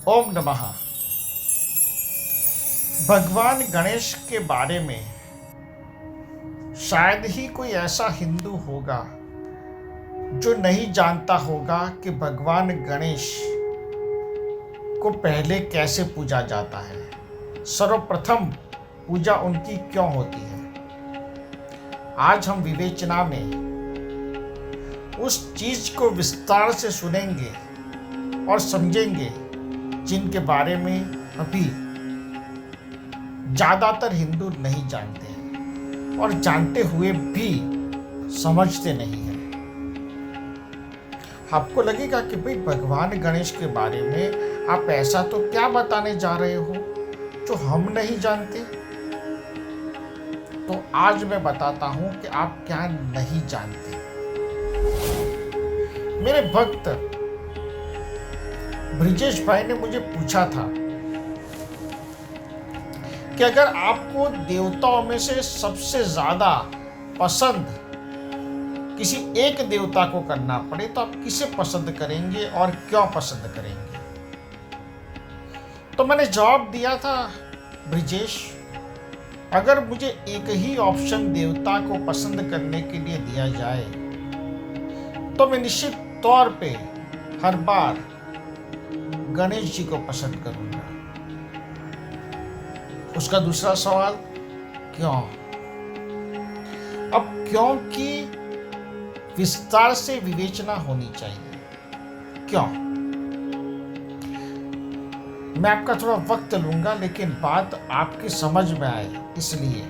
ओम नमः। भगवान गणेश के बारे में शायद ही कोई ऐसा हिंदू होगा जो नहीं जानता होगा कि भगवान गणेश को पहले कैसे पूजा जाता है, सर्वप्रथम पूजा उनकी क्यों होती है। आज हम विवेचना में उस चीज को विस्तार से सुनेंगे और समझेंगे जिनके बारे में अभी ज्यादातर हिंदू नहीं जानते हैं और जानते हुए भी समझते नहीं हैं। आपको लगेगा कि भाई भगवान गणेश के बारे में आप ऐसा तो क्या बताने जा रहे हो जो हम नहीं जानते। तो आज मैं बताता हूं कि आप क्या नहीं जानते। मेरे भक्त ब्रिजेश भाई ने मुझे पूछा था कि अगर आपको देवताओं में से सबसे ज्यादा पसंद किसी एक देवता को करना पड़े तो आप किसे पसंद करेंगे और क्यों पसंद करेंगे। तो मैंने जवाब दिया था, ब्रिजेश, अगर मुझे एक ही ऑप्शन देवता को पसंद करने के लिए दिया जाए तो मैं निश्चित तौर पे हर बार गणेश जी को पसंद करूंगा। उसका दूसरा सवाल, क्यों? अब क्यों की विस्तार से विवेचना होनी चाहिए। क्यों? मैं आपका थोड़ा वक्त लूंगा लेकिन बात आपकी समझ में आए इसलिए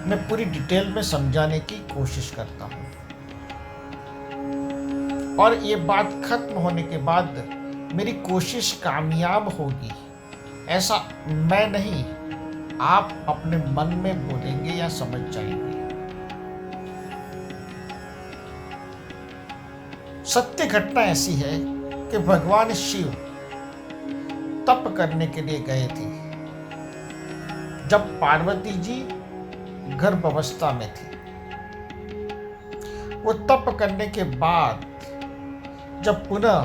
मैं पूरी डिटेल में समझाने की कोशिश करता हूं और ये बात खत्म होने के बाद मेरी कोशिश कामयाब होगी ऐसा मैं नहीं, आप अपने मन में बोलेंगे या समझ जाएंगे। सत्य घटना ऐसी है कि भगवान शिव तप करने के लिए गए थे जब पार्वती जी गर्भावस्था में थी। वो तप करने के बाद जब पुनः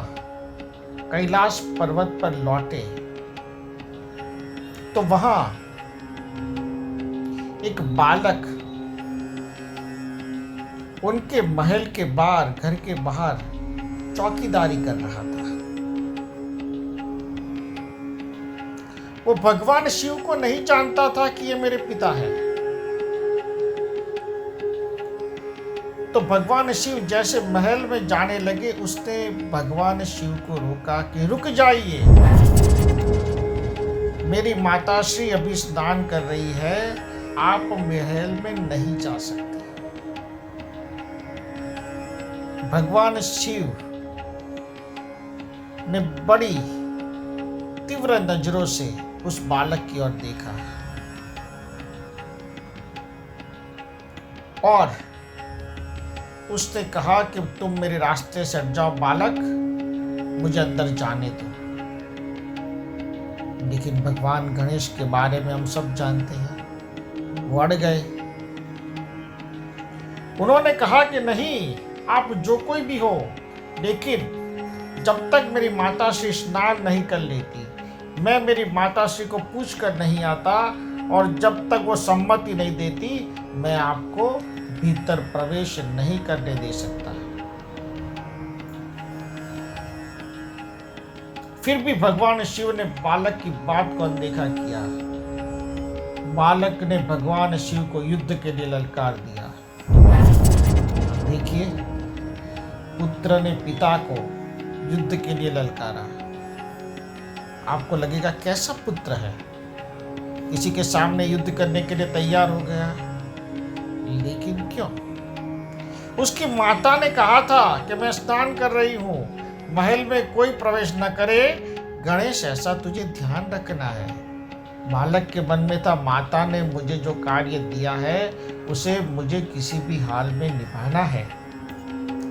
कैलाश पर्वत पर लौटे तो वहां एक बालक उनके महल के बाहर, घर के बाहर चौकीदारी कर रहा था। वो भगवान शिव को नहीं जानता था कि ये मेरे पिता है। तो भगवान शिव जैसे महल में जाने लगे उसने भगवान शिव को रोका कि रुक जाइए, मेरी माताश्री अभी स्नान कर रही है, आप महल में नहीं जा सकते। भगवान शिव ने बड़ी तीव्र नजरों से उस बालक की ओर देखा और उसने कहा कि तुम मेरे रास्ते से हट जाओ बालक, मुझे अंदर जाने दो। लेकिन भगवान गणेश के बारे में हम सब जानते हैं, वो अड़ गए। उन्होंने कहा कि नहीं, आप जो कोई भी हो, लेकिन जब तक मेरी माताश्री स्नान नहीं कर लेती, मैं मेरी माताश्री को पूछ कर नहीं आता और जब तक वो सम्मति नहीं देती मैं आपको भीतर प्रवेश नहीं करने दे सकता। फिर भी भगवान शिव ने बालक की बात को अनदेखा किया। बालक ने भगवान शिव को युद्ध के लिए ललकार दिया। देखिए, पुत्र ने पिता को युद्ध के लिए ललकारा। आपको लगेगा कैसा पुत्र है, किसी के सामने युद्ध करने के लिए तैयार हो गया। लेकिन क्यों? उसकी माता ने कहा था कि मैं स्नान कर रही हूं, महल में कोई प्रवेश न करे, गणेश ऐसा तुझे ध्यान रखना है। बालक के मन में था, माता ने मुझे जो कार्य दिया है उसे मुझे किसी भी हाल में निभाना है।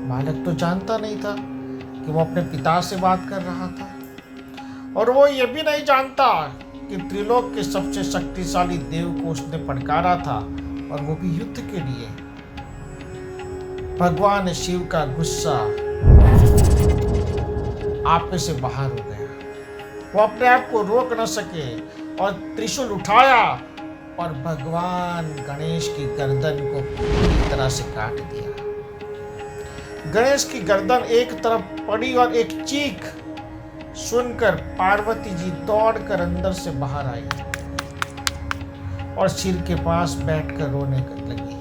बालक तो जानता नहीं था कि वो अपने पिता से बात कर रहा था और वो ये भी नहीं जानता कि त्रिलोक के सबसे शक्तिशाली देव को उसने फटकारा था और वो भी युद्ध के लिए। भगवान शिव का गुस्सा आप में से बाहर हो गया। वो अपने आप को रोक न सके और त्रिशूल उठाया और भगवान गणेश की गर्दन को पूरी तरह से काट दिया। गणेश की गर्दन एक तरफ पड़ी और एक चीख सुनकर पार्वती जी दौड़कर अंदर से बाहर आई और सिर के पास बैठकर रोने लगी।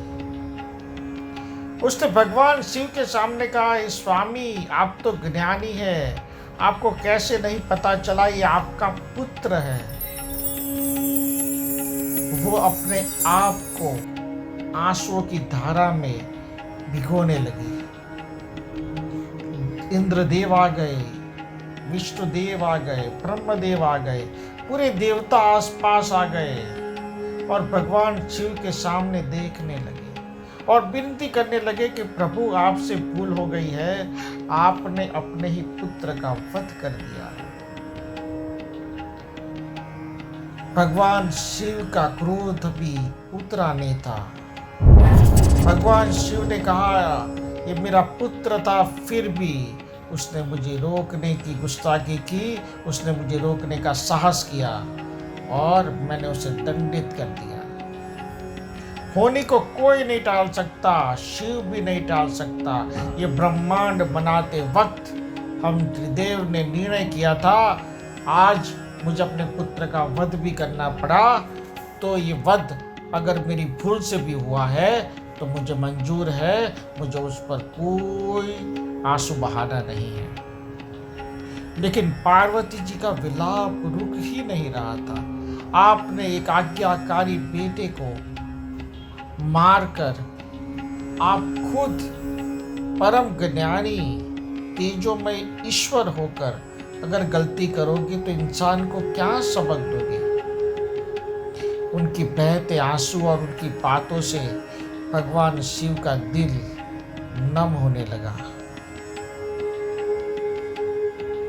उसने भगवान शिव के सामने कहा, स्वामी आप तो ज्ञानी है, आपको कैसे नहीं पता चला ये आपका पुत्र है। वो अपने आप को आंसुओं की धारा में भिगोने लगी। इंद्रदेव आ गए, विष्णुदेव आ गए, ब्रह्मदेव आ गए, पूरे देवता आसपास आ गए और भगवान शिव के सामने देखने लगे और विनती करने लगे कि प्रभु आपसे भूल हो गई है, आपने अपने ही पुत्र का वध कर दिया। भगवान शिव का क्रोध भी उतरा नहीं था। भगवान शिव ने कहा, ये मेरा पुत्र था, फिर भी उसने मुझे रोकने की गुस्ताखी की, उसने मुझे रोकने का साहस किया और मैंने उसे दंडित कर दिया। होनी को कोई नहीं टाल सकता, शिव भी नहीं टाल सकता। ये ब्रह्मांड बनाते वक्त हम त्रिदेव ने निर्णय किया था, आज मुझे अपने पुत्र का वध भी करना पड़ा, तो ये वध अगर मेरी भूल से भी हुआ है तो मुझे मंजूर है, मुझे उस पर कोई आंसू बहाना नहीं है। लेकिन पार्वती जी का विलाप रुक ही नहीं रहा था। आपने एक आज्ञाकारी बेटे को मारकर आप खुद परम ज्ञानी तेजोमय ईश्वर होकर अगर गलती करोगे तो इंसान को क्या सबक दोगे। उनकी बहते आंसू और उनकी बातों से भगवान शिव का दिल नम होने लगा।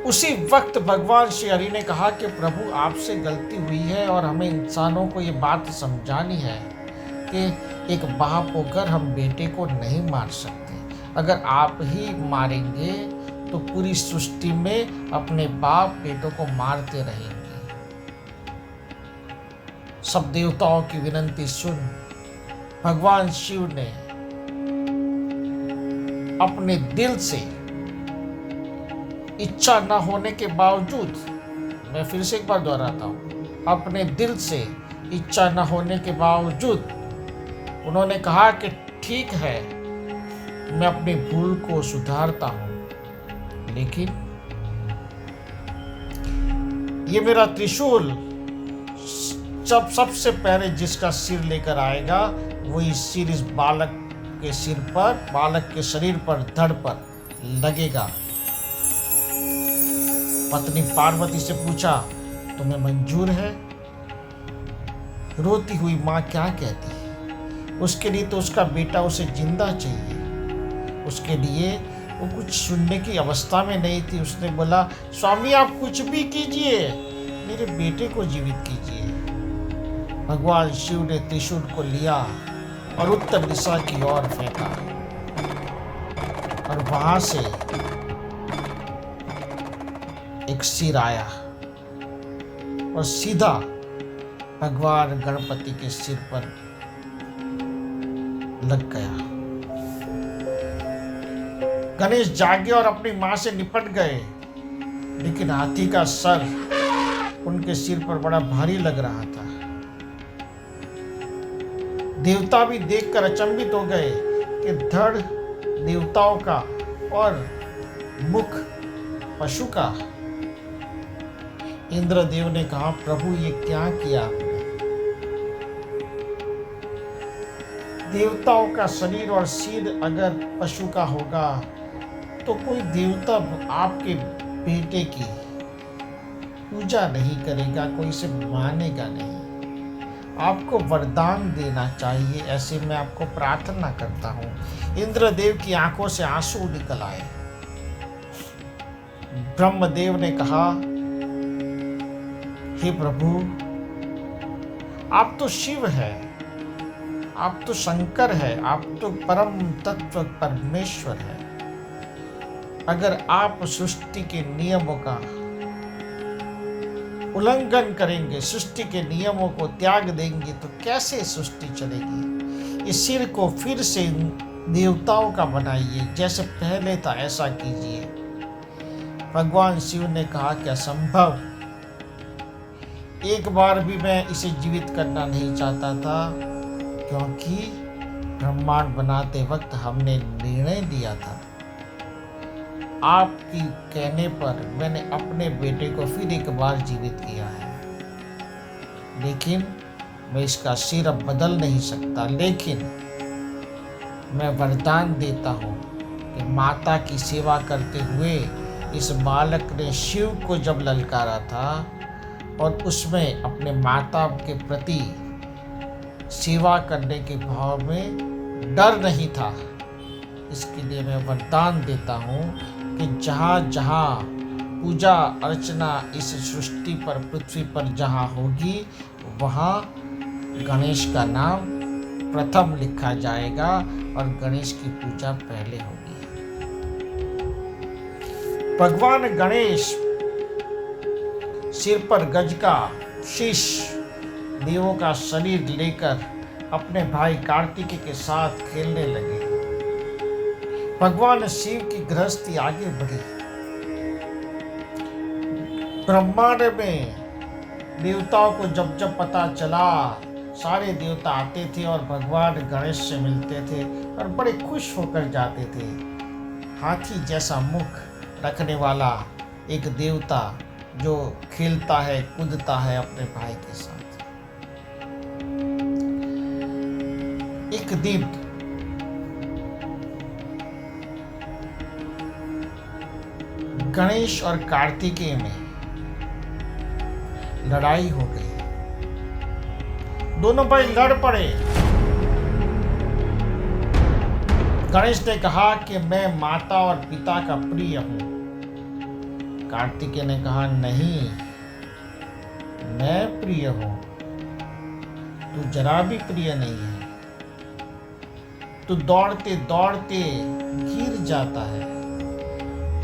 उसी वक्त भगवान श्री हरि ने कहा कि प्रभु आपसे गलती हुई है और हमें इंसानों को ये बात समझानी है कि एक बाप होकर हम बेटे को नहीं मार सकते। अगर आप ही मारेंगे तो पूरी सृष्टि में अपने बाप बेटों को मारते रहेंगे। सब देवताओं की विनती सुन भगवान शिव ने अपने दिल से इच्छा न होने के बावजूद, मैं फिर से एक बार दोहराता हूं, अपने दिल से इच्छा न होने के बावजूद उन्होंने कहा कि ठीक है, मैं अपनी भूल को सुधारता हूं, लेकिन ये मेरा त्रिशूल जब सबसे पहले जिसका सिर लेकर आएगा वही सिर इस बालक के सिर पर, बालक के शरीर पर, धड़ पर लगेगा। पत्नी पार्वती से पूछा, तुम्हें मंजूर है? रोती हुई माँ क्या कहती? उसके लिए तो उसका बेटा उसे जिंदा चाहिए। उसके लिए वो कुछ सुनने की अवस्था में नहीं थी। उसने बोला, स्वामी आप कुछ भी कीजिए, मेरे बेटे को जीवित कीजिए। भगवान शिव ने त्रिशूल को लिया और उत्तर दिशा की ओर फेंका और वहां से एक सिर आया और सीधा भगवान गणपति के सिर पर लग गया। गणेश जागे और अपनी मां से निपट गए, लेकिन हाथी का सर उनके सिर पर बड़ा भारी लग रहा था। देवता भी देखकर अचंभित हो गए कि धड़ देवताओं का और मुख पशु का। इंद्रदेव ने कहा, प्रभु ये क्या किया आपने? देवताओं का शरीर और सिर अगर पशु का होगा तो कोई देवता आपके बेटे की पूजा नहीं करेगा, कोई इसे मानेगा नहीं। आपको वरदान देना चाहिए, ऐसे मैं आपको प्रार्थना करता हूँ। इंद्रदेव की आंखों से आंसू निकल आए। ब्रह्मदेव ने कहा, हे प्रभु, आप तो शिव है, आप तो शंकर है, आप तो परम तत्व परमेश्वर है। अगर आप सृष्टि के नियमों का उल्लंघन करेंगे, सृष्टि के नियमों को त्याग देंगे तो कैसे सृष्टि चलेगी। इस सिर को फिर से देवताओं का बनाइए, जैसे पहले था ऐसा कीजिए। भगवान शिव ने कहा, क्या संभव? एक बार भी मैं इसे जीवित करना नहीं चाहता था, क्योंकि ब्रह्मांड बनाते वक्त हमने निर्णय लिया था। आपकी कहने पर मैंने अपने बेटे को फिर एक बार जीवित किया है, लेकिन मैं इसका सिर अब बदल नहीं सकता। लेकिन मैं वरदान देता हूँ कि माता की सेवा करते हुए इस बालक ने शिव को जब ललकारा था और उसमें अपने माता के प्रति सेवा करने के भाव में डर नहीं था, इसके लिए मैं वरदान देता हूँ कि जहाँ जहाँ पूजा अर्चना इस सृष्टि पर, पृथ्वी पर जहाँ होगी, वहाँ गणेश का नाम प्रथम लिखा जाएगा और गणेश की पूजा पहले होगी। भगवान गणेश सिर पर गज का शीश, देवों का शरीर लेकर अपने भाई कार्तिकेय के साथ खेलने लगे। भगवान शिव की गृहस्थी आगे बढ़ी। ब्रह्मांड में देवताओं को जब जब पता चला, सारे देवता आते थे और भगवान गणेश से मिलते थे और बड़े खुश होकर जाते थे। हाथी जैसा मुख रखने वाला एक देवता जो खेलता है, कूदता है अपने भाई के साथ। एक दिन गणेश और कार्तिकेय में लड़ाई हो गई। दोनों भाई लड़ पड़े। गणेश ने कहा कि मैं माता और पिता का प्रिय हूं। कार्तिकेय ने कहा, नहीं, मैं प्रिय हूं, तू जरा भी प्रिय नहीं है। तू दौड़ते दौड़ते गिर जाता है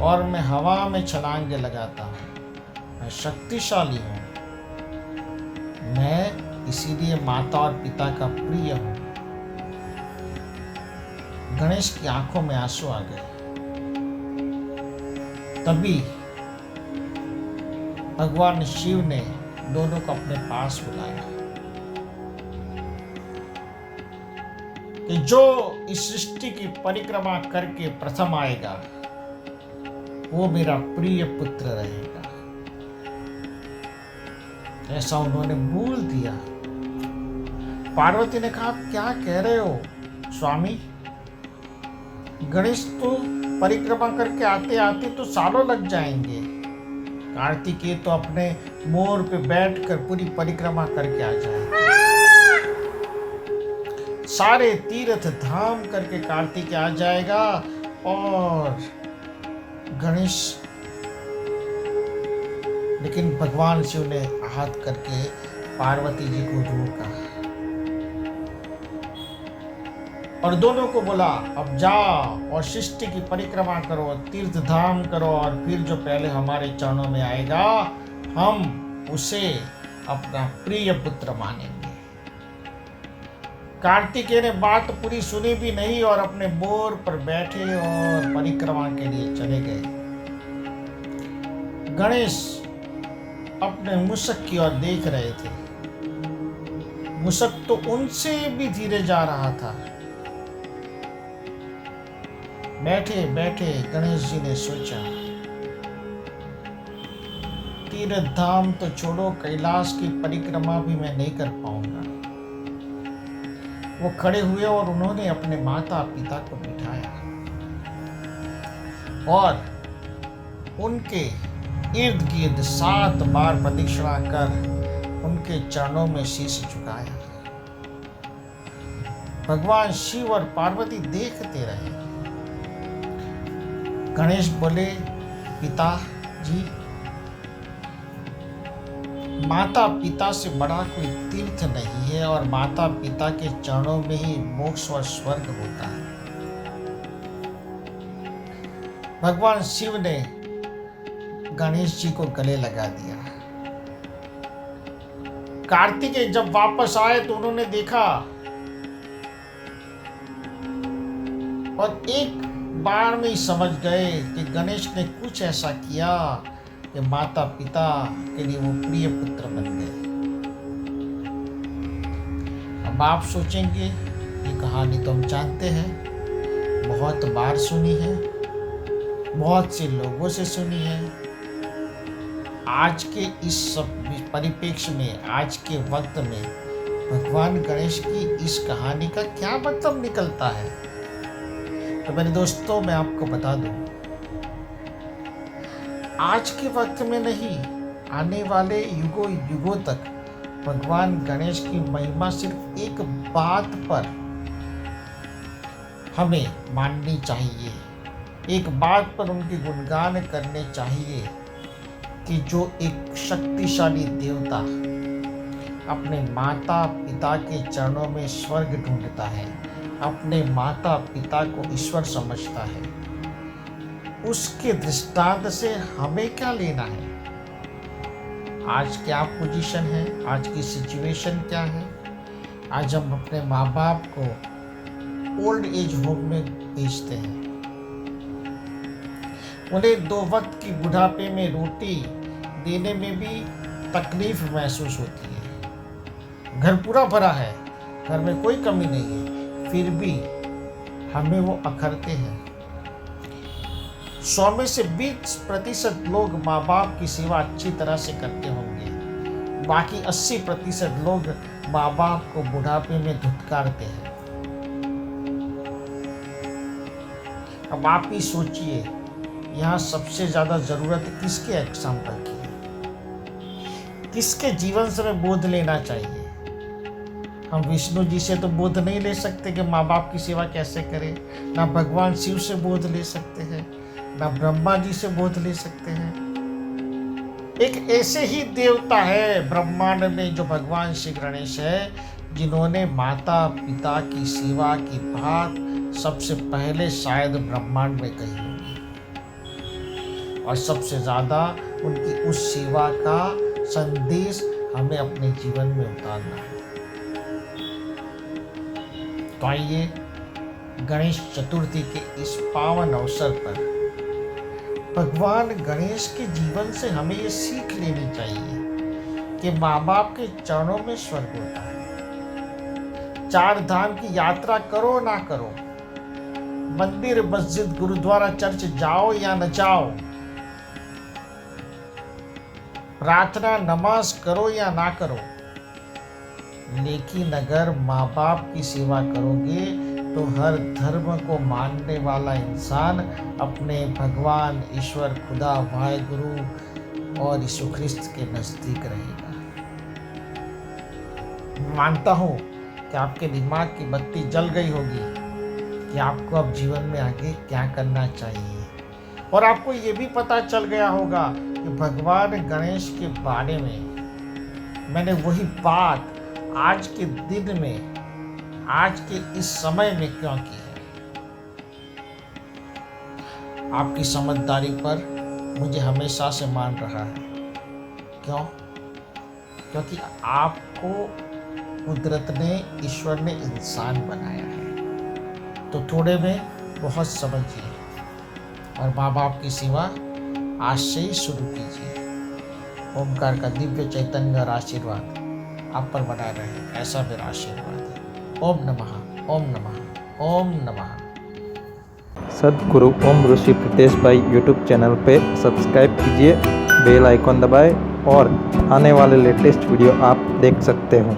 और मैं हवा में छलांगे लगाता हूं। मैं शक्तिशाली हूं, मैं इसीलिए माता और पिता का प्रिय हूं। गणेश की आंखों में आंसू आ गए। तभी भगवान शिव ने दोनों को अपने पास बुलाया कि जो इस सृष्टि की परिक्रमा करके प्रथम आएगा, वो मेरा प्रिय पुत्र रहेगा। ऐसा उन्होंने बोल दिया। पार्वती ने कहा, आप क्या कह रहे हो स्वामी? गणेश तो परिक्रमा करके आते आते तो सालों लग जाएंगे। कार्तिकेय तो अपने मोर पे बैठकर पूरी परिक्रमा करके आ जाएगा। सारे तीर्थ धाम करके कार्तिकेय आ जाएगा और गणेश। लेकिन भगवान शिव ने हाथ करके पार्वती जी को रोका और दोनों को बोला, अब जाओ और सृष्टि की परिक्रमा करो, तीर्थ धाम करो, और फिर जो पहले हमारे चरणों में आएगा, हम उसे अपना प्रिय पुत्र मानेंगे। कार्तिकेय ने बात पूरी सुनी भी नहीं और अपने मोर पर बैठे और परिक्रमा के लिए चले गए। गणेश अपने मूषक की ओर देख रहे थे। मूषक तो उनसे भी धीरे जा रहा था। बैठे बैठे गणेश जी ने सोचा, तीर्थ धाम तो छोड़ो, कैलाश की परिक्रमा भी मैं नहीं कर पाऊंगा। वो खड़े हुए और उन्होंने अपने माता पिता को बिठाया और उनके इर्द गिर्द 7 बार प्रदक्षिणा कर उनके चरणों में शीश झुकाया। भगवान शिव और पार्वती देखते रहे। गणेश बोले, पिता जी, माता पिता से बड़ा कोई तीर्थ नहीं है और माता पिता के चरणों में ही मोक्ष और स्वर्ग होता है। भगवान शिव ने गणेश जी को गले लगा दिया कार्तिकेय जब वापस आए तो उन्होंने देखा और एक बार में ही समझ गए कि गणेश ने कुछ ऐसा किया कि माता पिता के लिए वो प्रिय पुत्र बन गए। अब आप सोचेंगे ये कहानी तो हम जानते हैं, बहुत बार सुनी है, बहुत से लोगों से सुनी है। आज के इस सब परिप्रेक्ष्य में, आज के वक्त में भगवान गणेश की इस कहानी का क्या मतलब निकलता है? तो मेरे दोस्तों, मैं आपको बता दूं, आज के वक्त में नहीं, आने वाले युगों युगों तक भगवान गणेश की महिमा सिर्फ एक बात पर हमें माननी चाहिए, एक बात पर उनके गुणगान करने चाहिए कि जो एक शक्तिशाली देवता अपने माता पिता के चरणों में स्वर्ग ढूंढता है, अपने माता पिता को ईश्वर समझता है, उसके दृष्टांत से हमें क्या लेना है? आज क्या पोजीशन है, आज की सिचुएशन क्या है? आज हम अपने माँ बाप को ओल्ड एज होम में भेजते हैं, उन्हें 2 वक्त की बुढ़ापे में रोटी देने में भी तकलीफ महसूस होती है। घर पूरा भरा है, घर में कोई कमी नहीं है, फिर भी हमें वो अखरते हैं। 100 में से 20% लोग माँ बाप की सेवा अच्छी तरह से करते होंगे, बाकी 80% लोग माँ बाप को बुढ़ापे में धुतकारते हैं। अब आप ही सोचिए, यहाँ सबसे ज़्यादा ज़रूरत किसके एग्जाम्पल की है? किसके जीवन से हमें बोध लेना चाहिए? हम विष्णु जी से तो बोध नहीं ले सकते कि माँ बाप की सेवा कैसे करें, ना भगवान शिव से बोध ले सकते हैं, ना ब्रह्मा जी से बोध ले सकते हैं। एक ऐसे ही देवता है ब्रह्मांड में जो भगवान श्री गणेश है, जिन्होंने माता पिता की सेवा की बात सबसे पहले शायद ब्रह्मांड में कही होगी, और सबसे ज़्यादा उनकी उस सेवा का संदेश हमें अपने जीवन में उतारना है। तो आइए गणेश चतुर्थी के इस पावन अवसर पर भगवान गणेश के जीवन से हमें ये सीख लेनी चाहिए कि माँ बाप के चरणों में स्वर्ग होता है। 4 धाम की यात्रा करो ना करो, मंदिर मस्जिद गुरुद्वारा चर्च जाओ या न जाओ, प्रार्थना नमाज करो या ना करो, लेकिन अगर माँ बाप की सेवा करोगे तो हर धर्म को मानने वाला इंसान अपने भगवान ईश्वर खुदा वाहेगुरु और यीशु ख्रिस्त के नज़दीक रहेगा। मानता हूँ कि आपके दिमाग की बत्ती जल गई होगी कि आपको अब जीवन में आगे क्या करना चाहिए, और आपको ये भी पता चल गया होगा कि भगवान गणेश के बारे में मैंने वही बात आज के दिन में, आज के इस समय में क्यों की है। आपकी समझदारी पर मुझे हमेशा से मान रहा है। क्यों? क्योंकि आपको कुदरत ने, ईश्वर ने इंसान बनाया है, तो थोड़े में बहुत समझिए और माँ बाप की सेवा आज से ही शुरू कीजिए। ओमकार का दिव्य चैतन्य और आशीर्वाद आप पर बना रहे, ऐसा मेरा आशीर्वाद है। ओम नमः, ओम नमः, ओम नमः। सद्गुरु ओम ऋषि प्रीतेश भाई यूट्यूब चैनल पे सब्सक्राइब कीजिए, बेल आइकॉन दबाएं और आने वाले लेटेस्ट वीडियो आप देख सकते हो।